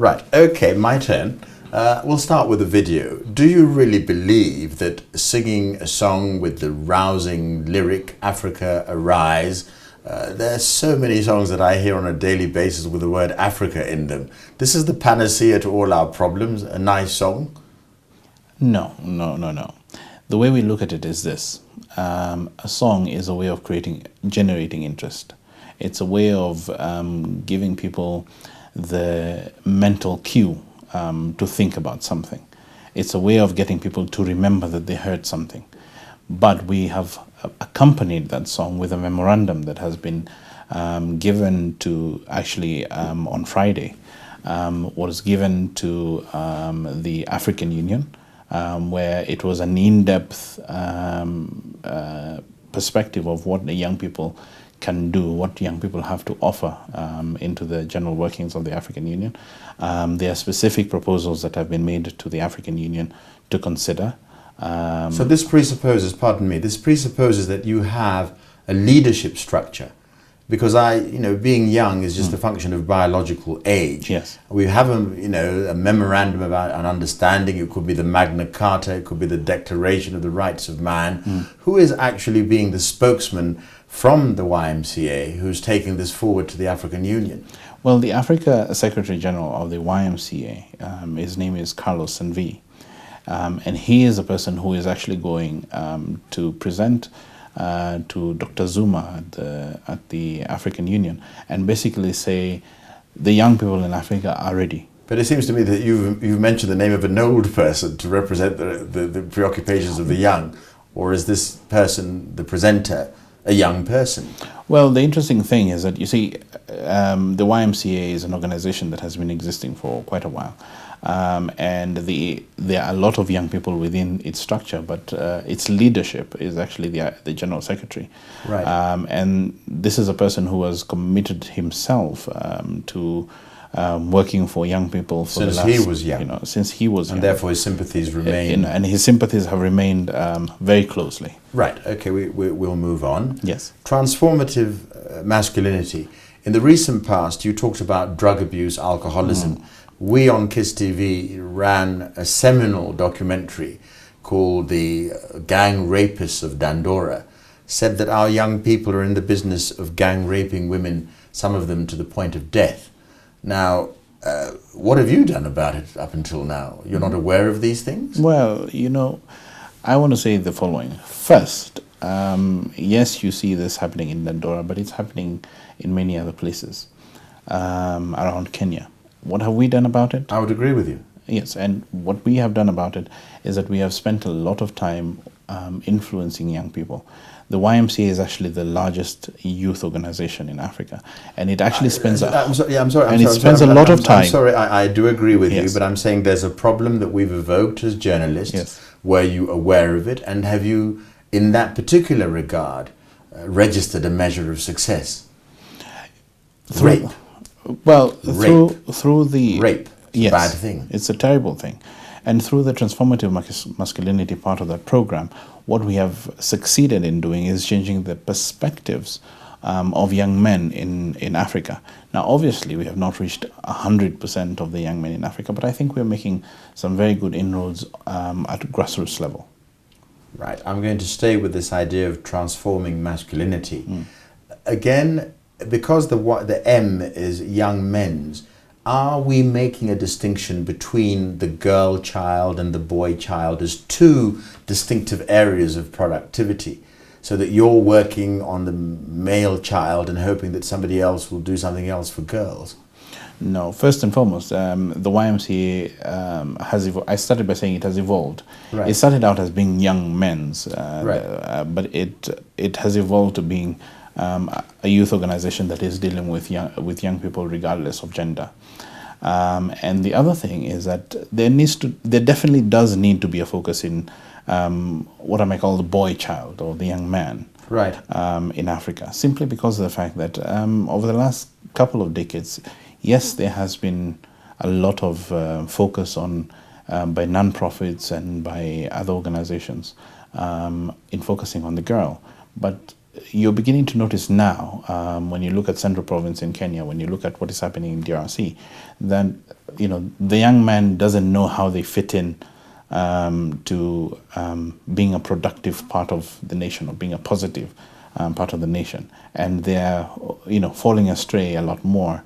Right, okay, my turn. We'll start with a video. Do you really believe that singing a song with the rousing lyric, Africa Arise, there are so many songs that I hear on a daily basis with the word Africa in them. This is the panacea to all our problems, a nice song? No. The way we look at it is this. A song is a way of generating interest. It's a way of giving people the mental cue to think about something. It's a way of getting people to remember that they heard something. But we have accompanied that song with a memorandum that has been given to, actually on Friday, was given to the African Union, where it was an in-depth perspective of what the young people can do, what young people have to offer into the general workings of the African Union. There are specific proposals that have been made to the African Union to consider. So this presupposes, pardon me, this presupposes that you have a leadership structure, because being young is just a function of biological age. Yes. We have a memorandum about an understanding. It could be the Magna Carta, it could be the Declaration of the Rights of Man. Who is actually being the spokesman from the YMCA who's taking this forward to the African Union? Well, the Africa Secretary General of the YMCA, his name is Carlos Sanvi, and he is a person who is actually going to present to Dr. Zuma at the African Union and basically say the young people in Africa are ready. But it seems to me that you've mentioned the name of an old person to represent the preoccupations of the young, or is this person, the presenter, a young person? Well, the interesting thing is that, you see, the YMCA is an organization that has been existing for quite a while. And there are a lot of young people within its structure, but its leadership is actually the General Secretary. Right. And this is a person who has committed himself to working for young people for since he was young. Since he was young. And therefore his sympathies remain. And his sympathies have remained very closely. Right. Okay, we'll move on. Yes. Transformative masculinity. In the recent past, you talked about drug abuse, alcoholism. We on KISS TV ran a seminal documentary called The Gang Rapists of Dandora, said that our young people are in the business of gang raping women, some of them to the point of death. Now, what have you done about it up until now? You're not aware of these things? Well, I want to say the following. First, yes, you see this happening in Dandora, but it's happening in many other places around Kenya. What have we done about it? I would agree with you. Yes, and what we have done about it is that we have spent a lot of time influencing young people. The YMCA is actually the largest youth organization in Africa, and it actually spends a lot of time. I'm sorry, I do agree with Yes. you, but I'm saying there's a problem that we've evoked as journalists. Yes. Were you aware of it, and have you, in that particular regard, registered a measure of success? Rape. Well, through the rape. It's yes, a bad thing. It's a terrible thing. And through the transformative masculinity part of that program, what we have succeeded in doing is changing the perspectives of young men in Africa. Now, obviously, we have not reached 100% of the young men in Africa, but I think we're making some very good inroads at grassroots level. Right. I'm going to stay with this idea of transforming masculinity. Again, because the M is young men's, are we making a distinction between the girl child and the boy child as two distinctive areas of productivity, so that you're working on the male child and hoping that somebody else will do something else for girls? No, first and foremost, the YMCA has evolved. I started by saying it has evolved. Right. It started out as being young men's, right. But it has evolved to being a youth organization that is dealing with young people regardless of gender. And the other thing is that there definitely does need to be a focus in what I might call the boy child or the young man, right, in Africa, simply because of the fact that over the last couple of decades, yes, there has been a lot of focus on by non-profits and by other organizations in focusing on the girl, but you're beginning to notice now, when you look at Central Province in Kenya, when you look at what is happening in DRC, that the young man doesn't know how they fit in to being a productive part of the nation, or being a positive part of the nation, and they're falling astray a lot more.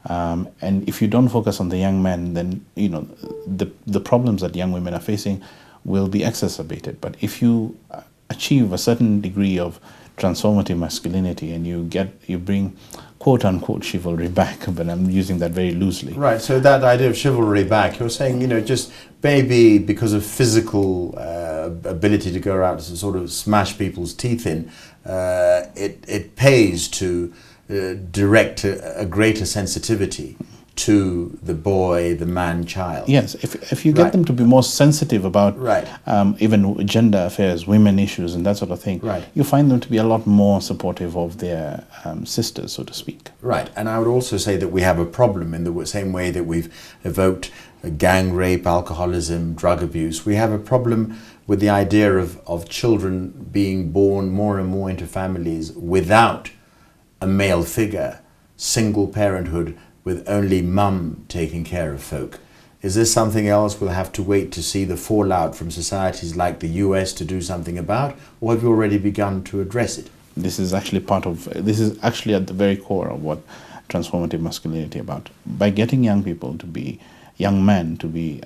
And if you don't focus on the young man, then the problems that young women are facing will be exacerbated. But if you achieve a certain degree of transformative masculinity, and you bring quote unquote chivalry back, but I'm using that very loosely. Right, so that idea of chivalry back, you're saying, just maybe because of physical ability to go out and sort of smash people's teeth in, it pays to direct a greater sensitivity to the boy, the man child. Yes, if you get them to be more sensitive about even gender affairs, women issues, and that sort of thing, you find them to be a lot more supportive of their sisters, so to speak. Right, and I would also say that we have a problem in the same way that we've evoked gang rape, alcoholism, drug abuse. We have a problem with the idea of children being born more and more into families without a male figure, single parenthood, with only mum taking care of folk. Is this something else we'll have to wait to see the fallout from societies like the US to do something about, or have you already begun to address it? This is actually at the very core of what transformative masculinity about. By getting young men to be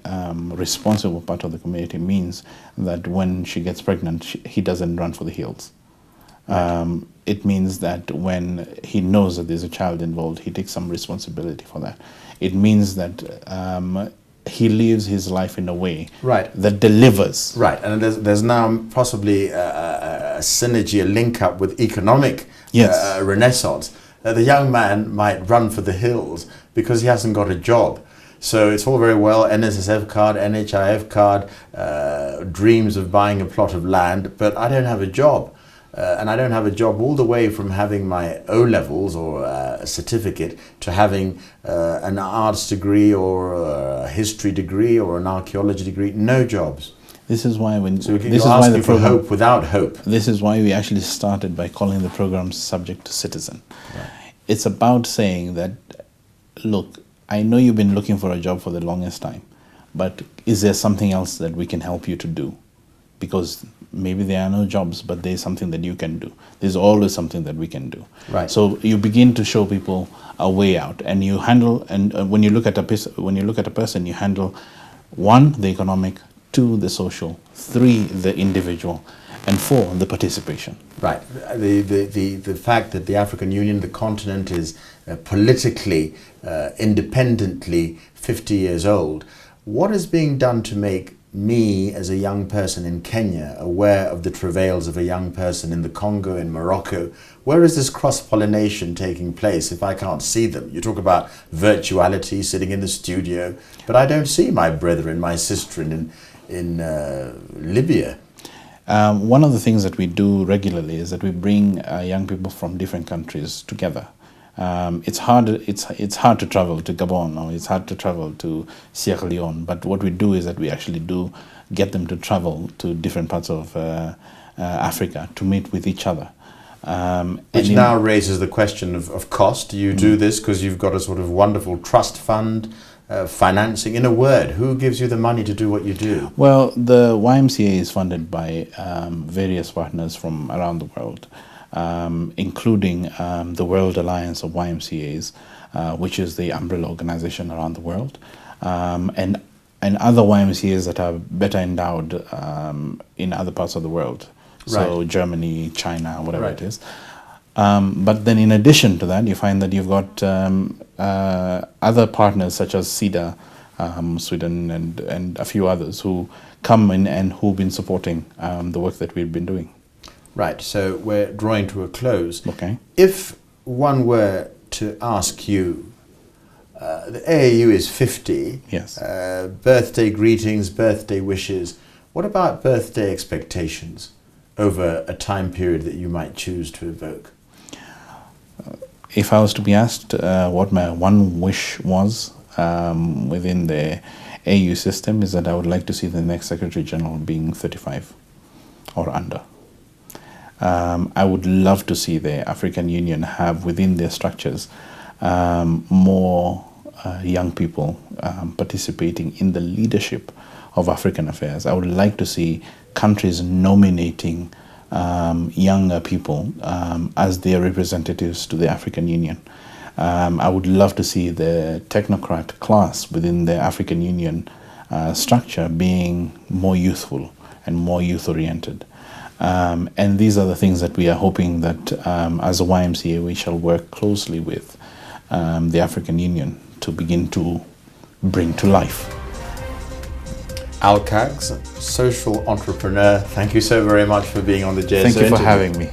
responsible part of the community means that when she gets pregnant, he doesn't run for the hills. It means that when he knows that there's a child involved, he takes some responsibility for that. It means that he lives his life in a way that delivers. Right, and there's now possibly a synergy, a link up with economic renaissance. The young man might run for the hills because he hasn't got a job. So it's all very well, NSSF card, NHIF card, dreams of buying a plot of land, but I don't have a job. And I don't have a job all the way from having my O-levels or a certificate to having an arts degree or a history degree or an archaeology degree. No jobs. This is why you're asking for hope without hope. This is why we actually started by calling the program Subject to Citizen. Right. It's about saying that, look, I know you've been looking for a job for the longest time, but is there something else that we can help you to do? Because maybe there are no jobs, but there's something that you can do. There's always something that we can do. Right. So you begin to show people a way out, and you handle. And when you look at a person, you handle 1, the economic; 2, the social; 3, the individual; and 4, the participation. Right. The fact that the African Union, the continent, is politically, independently 50 years old. What is being done to make me as a young person in Kenya aware of the travails of a young person in the Congo, in Morocco? Where is this cross-pollination taking place if I can't see them? You talk about virtuality, sitting in the studio, but I don't see my brethren, my sister in Libya. One of the things that we do regularly is that we bring young people from different countries together. It's hard to travel to Gabon, or it's hard to travel to Sierra Leone, but what we do is that we actually do get them to travel to different parts of Africa to meet with each other. Which now raises the question of cost. Do you do this because you've got a sort of wonderful trust fund, financing? In a word, who gives you the money to do what you do? Well, the YMCA is funded by various partners from around the world. Including the World Alliance of YMCAs, which is the umbrella organization around the world, and other YMCAs that are better endowed in other parts of the world, so Germany, China, whatever it is. But then in addition to that, you find that you've got other partners such as CEDA, Sweden, and a few others who come in and who've been supporting the work that we've been doing. Right, so we're drawing to a close. Okay. If one were to ask you, the AAU is 50. Yes. Birthday greetings, birthday wishes. What about birthday expectations over a time period that you might choose to evoke? If I was to be asked what my one wish was within the AU system, is that I would like to see the next Secretary General being 35 or under. I would love to see the African Union have within their structures more young people participating in the leadership of African affairs. I would like to see countries nominating younger people as their representatives to the African Union. I would love to see the technocrat class within the African Union structure being more youthful and more youth-oriented. And these are the things that we are hoping that as a YMCA we shall work closely with the African Union to begin to bring to life. Al Kags, social entrepreneur, thank you so very much for being on the JSO Thank you for interview. having me.